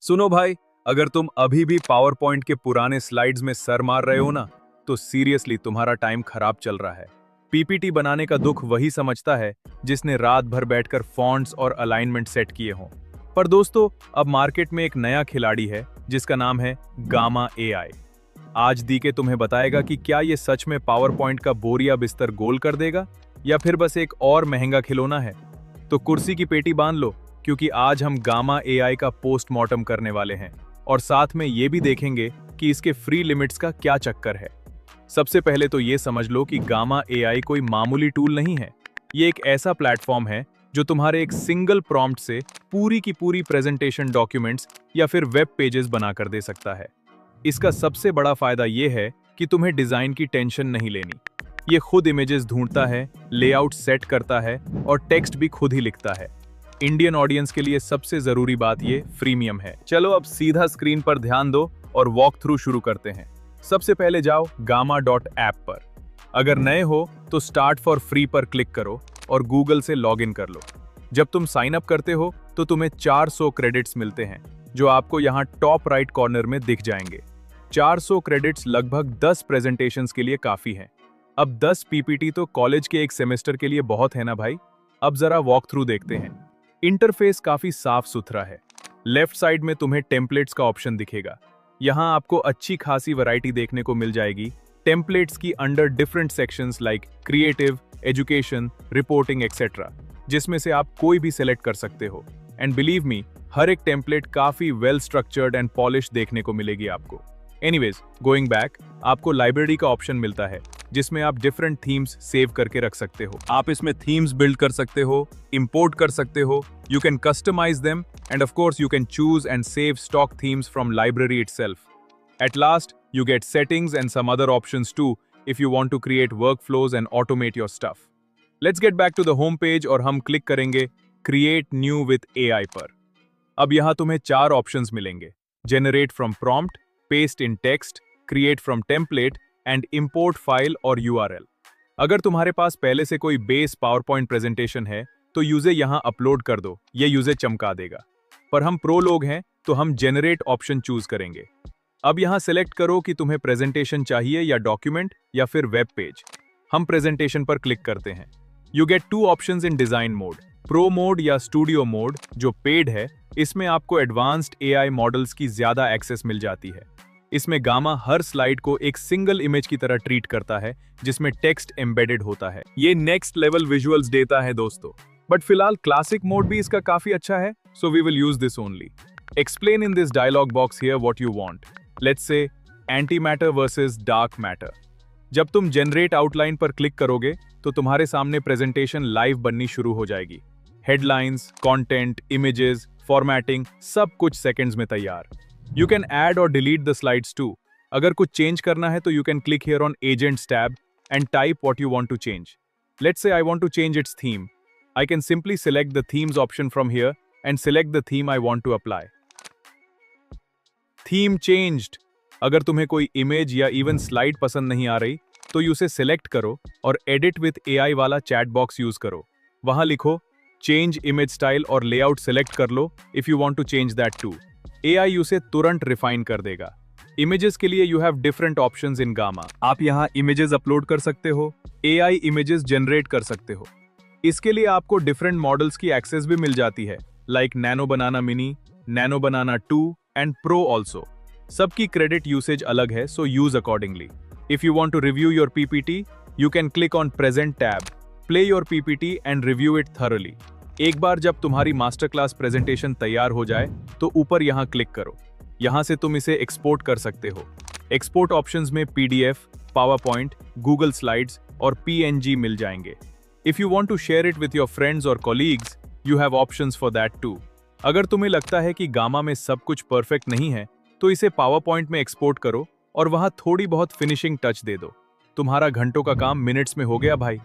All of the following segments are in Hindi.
सुनो भाई, अगर तुम अभी भी पावर पॉइंट के पुराने स्लाइड्स में सर मार रहे हो ना, तो सीरियसली तुम्हारा टाइम खराब चल रहा है। पीपीटी बनाने का दुख वही समझता है जिसने रात भर बैठकर फॉन्ट्स और अलाइनमेंट सेट किए हों। पर दोस्तों, अब मार्केट में एक नया खिलाड़ी है जिसका नाम है गामा एआई। आज डीके तुम्हें बताएगा कि क्या ये सच में पावर पॉइंट का बोरिया बिस्तर गोल कर देगा या फिर बस एक और महंगा खिलौना है। तो कुर्सी की पेटी बांध लो, क्योंकि आज हम गामा एआई का पोस्टमार्टम करने वाले हैं और साथ में ये भी देखेंगे कि इसके फ्री लिमिट्स का क्या चक्कर है। सबसे पहले तो ये समझ लो कि गामा एआई कोई मामूली टूल नहीं है। ये एक ऐसा प्लेटफॉर्म है जो तुम्हारे एक सिंगल प्रॉम्प्ट से पूरी की पूरी प्रेजेंटेशन डॉक्यूमेंट्स या फिर वेब पेजेस बनाकर दे सकता है। इसका सबसे बड़ा फायदा ये है कि तुम्हें डिजाइन की टेंशन नहीं लेनी। ये खुद इमेजेस ढूंढता है, लेआउट सेट करता है और टेक्स्ट भी खुद ही लिखता है। इंडियन ऑडियंस के लिए सबसे जरूरी बात ये फ्रीमियम है। चलो अब सीधा स्क्रीन पर ध्यान दो और वॉक थ्रू शुरू करते हैं। सबसे पहले जाओ gamma.app पर। अगर नए हो तो स्टार्ट फॉर फ्री पर क्लिक करो और गूगल से लॉग इन कर लो। जब तुम साइन अप करते हो तो तुम्हें 400 क्रेडिट्स मिलते हैं, जो आपको यहाँ टॉप राइट कॉर्नर में दिख जाएंगे। 400 क्रेडिट्स लगभग 10 प्रेजेंटेशंस के लिए काफी हैं। अब 10 पीपीटी तो कॉलेज के एक सेमेस्टर के लिए बहुत है ना भाई। अब जरा वॉक थ्रू देखते हैं। इंटरफेस काफी साफ सुथरा है। लेफ्ट साइड में तुम्हें टेम्पलेट्स का ऑप्शन दिखेगा। यहाँ आपको अच्छी खासी वैरायटी देखने को मिल जाएगी टेम्पलेट्स की under different sections like creative, education, reporting etcetera, जिसमें से आप कोई भी सिलेक्ट कर सकते हो। एंड बिलीव मी, हर एक टेम्पलेट काफी वेल स्ट्रक्चर्ड एंड पॉलिश देखने को मिलेगी आपको। एनीवेज, गोइंग बैक, आपको लाइब्रेरी का ऑप्शन मिलता है जिसमें आप डिफरेंट थीम्स सेव करके रख सकते हो। आप इसमें थीम्स बिल्ड कर सकते हो, इंपोर्ट कर सकते हो, you can customise them and of course you can choose and save stock themes from library itself. At last, you get settings and some other options too if you want to create workflows and automate your stuff. Let's get back to the home page और हम क्लिक करेंगे Create New with AI पर। अब यहाँ तुम्हें 4 ऑप्शंस मिलेंगे: Generate from prompt, Paste in text, Create from template and Import file और URL। अगर तुम्हारे पास पहले से कोई बेस PowerPoint प्रेजेंटेशन है तो यूजे यहाँ अपलोड कर दो, ये यूजे चमका देगा। पर हम प्रो लोग हैं तो हम Generate ऑप्शन चूज करेंगे। अब यहाँ सिलेक्ट करो कि तुम्हें प्रेजेंटेशन चाहिए या डॉक्यूमेंट या फिर वेब पेज। हम प्रेजेंटेशन पर क्लिक करते हैं। You get 2 options in design mode, pro mode या स्टूडियो मोड, जो पेड है। इसमें आपको एडवांस्ड एआई मॉडल्स की ज्यादा एक्सेस मिल जाती है। इसमें गामा हर स्लाइड को एक सिंगल इमेज की तरह ट्रीट करता है जिसमें टेक्स्ट एम्बेडेड होता है। ये नेक्स्ट लेवल विजुअल्स देता है दोस्तों। बट फिलहाल क्लासिक मोड भी इसका काफी अच्छा है, so we will use this only. Explain in this dialogue box here what you want. Let's say anti matter versus dark matter. जब तुम जनरेट आउटलाइन पर क्लिक करोगे तो तुम्हारे सामने प्रेजेंटेशन लाइव बननी शुरू हो जाएगी। हेडलाइंस, कंटेंट, इमेजेस, फॉर्मेटिंग, सब कुछ सेकंड्स में तैयार। यू कैन ऐड और डिलीट द स्लाइड्स टू। अगर कुछ चेंज करना है तो you can click here on agents tab and type what you want to change. Let's say I want to change its theme. I can simply select the themes option from here and select the theme I want to apply. Theme changed. अगर तुम्हें कोई इमेज या इवन स्लाइड पसंद नहीं आ रही तो उसे सिलेक्ट करो और एडिट विद एआई वाला चैट बॉक्स यूज करो। वहां लिखो चेंज इमेज स्टाइल और लेआउट सिलेक्ट कर लो if you want to change that too. AI उसे तुरंत रिफाइन कर देगा। इमेजेस के लिए you have different options in Gamma. आप यहां इमेजेस अपलोड कर सकते हो, एआई इमेजेस जनरेट कर सकते हो। इसके लिए आपको डिफरेंट मॉडल्स की एक्सेस भी मिल जाती है, like Nano Banana mini, Nano Banana 2 and pro also. सबकी क्रेडिट यूसेज अलग है, so use accordingly. If you want to review your PPT, you can click on present tab, play your PPT and review it thoroughly. एक बार जब तुम्हारी मास्टर क्लास प्रेजेंटेशन तैयार हो जाए तो ऊपर यहाँ क्लिक करो। यहाँ से तुम इसे एक्सपोर्ट कर सकते हो। एक्सपोर्ट ऑप्शंस में PDF, PowerPoint, Google slides और पीएनजी मिल जाएंगे। If you want to share it with your friends और colleagues, you have options for that too. अगर तुम्हें लगता है कि गामा में सब कुछ परफेक्ट नहीं है तो इसे पावर पॉइंट में एक्सपोर्ट करो और वहां थोड़ी बहुत फिनिशिंग टच दे दो। तुम्हारा घंटों का काम मिनट्स में हो गया भाई।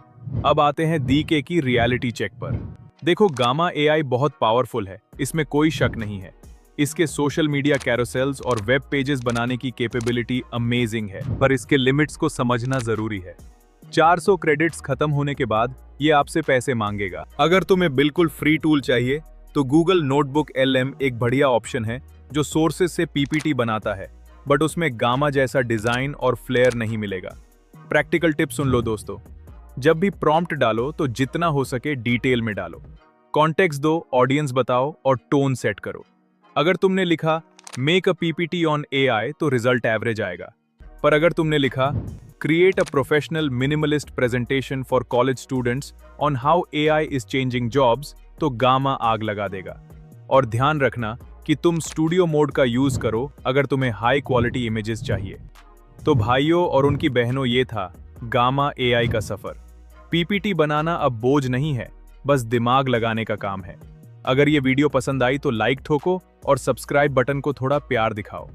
अब आते हैं डीके की रियलिटी चेक पर। देखो, गामा एआई बहुत पावरफुल है, इसमें कोई शक नहीं है। इसके सोशल मीडिया कैरोसेल्स और वेब पेजेस बनाने की कैपेबिलिटी अमेजिंग है, पर इसके लिमिट्स को समझना जरूरी है। 400 क्रेडिट्स खत्म होने के बाद ये आपसे पैसे मांगेगा। अगर तुम्हें बिल्कुल फ्री टूल चाहिए तो गूगल नोटबुक LM एक बढ़िया ऑप्शन है जो सोर्सेज से पीपीटी बनाता है, बट उसमें गामा जैसा डिजाइन और फ्लेयर नहीं मिलेगा। प्रैक्टिकल टिप सुन लो दोस्तों, जब भी प्रॉम्प्ट डालो तो जितना हो सके डिटेल में डालो, कॉन्टेक्स्ट दो, ऑडियंस बताओ और टोन सेट करो। अगर तुमने लिखा make a PPT on AI तो रिजल्ट एवरेज आएगा, पर अगर तुमने लिखा create a professional minimalist presentation for college students on how AI is changing jobs तो गामा आग लगा देगा। और ध्यान रखना कि तुम स्टूडियो मोड का यूज करो अगर तुम्हें हाई क्वालिटी इमेजेस चाहिए। तो भाइयों और उनकी बहनों, ये था गामा AI का सफर। पीपीटी बनाना अब बोझ नहीं है, बस दिमाग लगाने का काम है। अगर ये वीडियो पसंद आई तो लाइक ठोको और सब्सक्राइब बटन को थोड़ा प्यार दिखाओ।